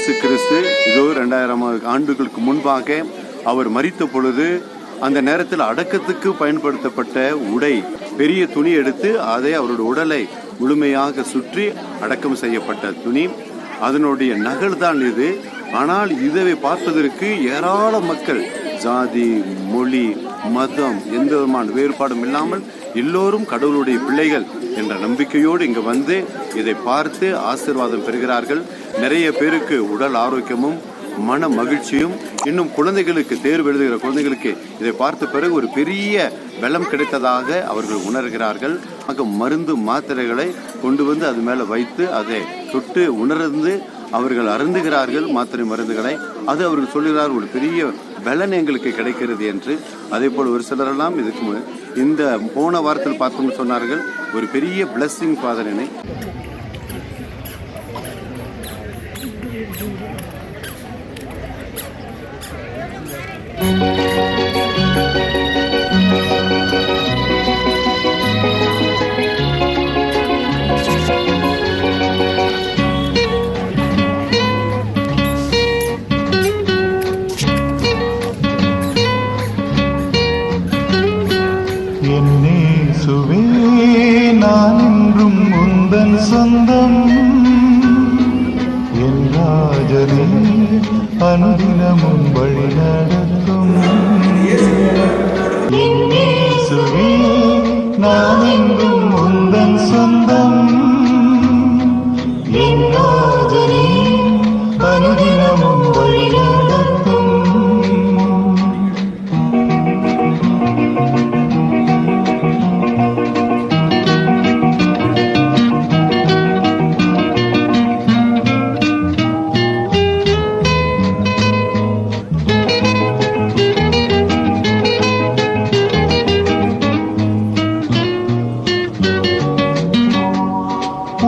இயேசு கிறிஸ்து இதோ 2000 ஆண்டுகளுக்கு முன்பாக அவர் மரித்த பொழுது அந்த நேரத்தில் அடக்கத்துக்கு பயன்படுத்தப்பட்ட உடை, பெரிய துணி எடுத்து அதை அவருடைய உடலை முழுமையாக சுற்றி அடக்கம் செய்யப்பட்ட துணி, அதனுடைய நகல் தான் இது. ஆனால் இதை பார்ப்பதற்கு ஏராள மக்கள், ஜாதி, மொழி, மதம், எந்த விதமான வேறுபாடும் இல்லாமல் எல்லோரும் கடவுளுடைய பிள்ளைகள் என்ற நம்பிக்கையோடு இங்கு வந்து இதை பார்த்து ஆசீர்வாதம் பெறுகிறார்கள். நிறைய பேருக்கு உடல் ஆரோக்கியமும் மன மகிழ்ச்சியும், இன்னும் குழந்தைகளுக்கு, தேர்வு எழுதுகிற குழந்தைகளுக்கு இதை பார்த்த பிறகு ஒரு பெரிய பலம் கிடைத்ததாக அவர்கள் உணர்கிறார்கள். மருந்து மாத்திரைகளை கொண்டு வந்து அது மேலே வைத்து அதை தொட்டு உணர்ந்து அவர்கள் அருந்துகிறார்கள். மாத்திரை மருந்துகளை அது அவர்கள் சொல்லுகிறார்கள், ஒரு பெரிய பலன் எங்களுக்கு கிடைக்கிறது என்று. அதே போல் ஒரு சிலரெல்லாம் இதுக்கு இந்த போன வாரத்தில் பார்த்தோம்னு சொன்னார்கள், ஒரு பெரிய பிளஸ்ஸிங் ஃபாதரனை. நான் என்றும் உந்தன் சொந்தம், என் ராஜனே அனுதினமும் வழி நடத்தும். நான் என்றும் உந்தன் சொந்தம், என் ராஜனே அனுதினமும் வழி நடத்தும்.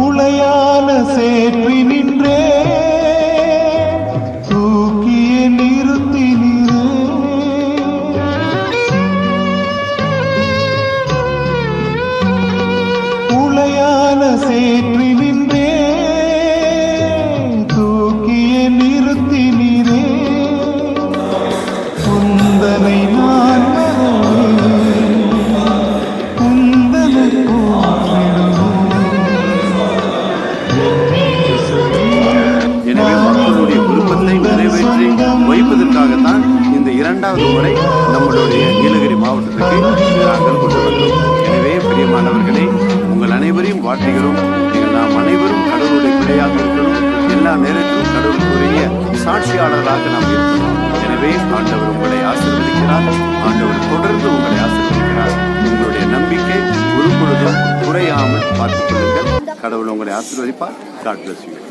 உளையான சேற்றி நின்றே தூக்கிய நிறுத்தி நிறே, உளையான சேற்றி நின்றே தூக்கிய நிறுத்தி நிறே, உந்தனை நான் உந்தனை எனவே மக்களுடைய விருப்பத்தை நிறைவேற்றி வைப்பதற்காகத்தான் இந்த 2வது முறை நம்மளுடைய நீலகிரி மாவட்டத்துக்கு நாங்கள் கொண்டு வந்தோம். எனவே பிரியமானவர்களே, உங்கள் அனைவரையும் வாழ்த்துகிறோம். நீங்கள் நாம் அனைவரும் கடவுளுடைய பிள்ளையாக இருக்கணும். எல்லா நேரத்திலும் கடவுளுக்குரிய சாட்சியாளர்களாக நாம் இருக்கணும். எனவே ஆண்டவர் உங்களை ஆசீர்வதிக்கிறார். ஆண்டவர் தொடர்ந்து உங்களை ஆசீர்வதிக்கிறார். உங்களுடைய நம்பிக்கை ஒரு பொழுதும் குறையாமல் பார்த்துக் கொள்ளுங்கள். கடவுள் உங்களை ஆசீர்வதிப்பார். God bless you.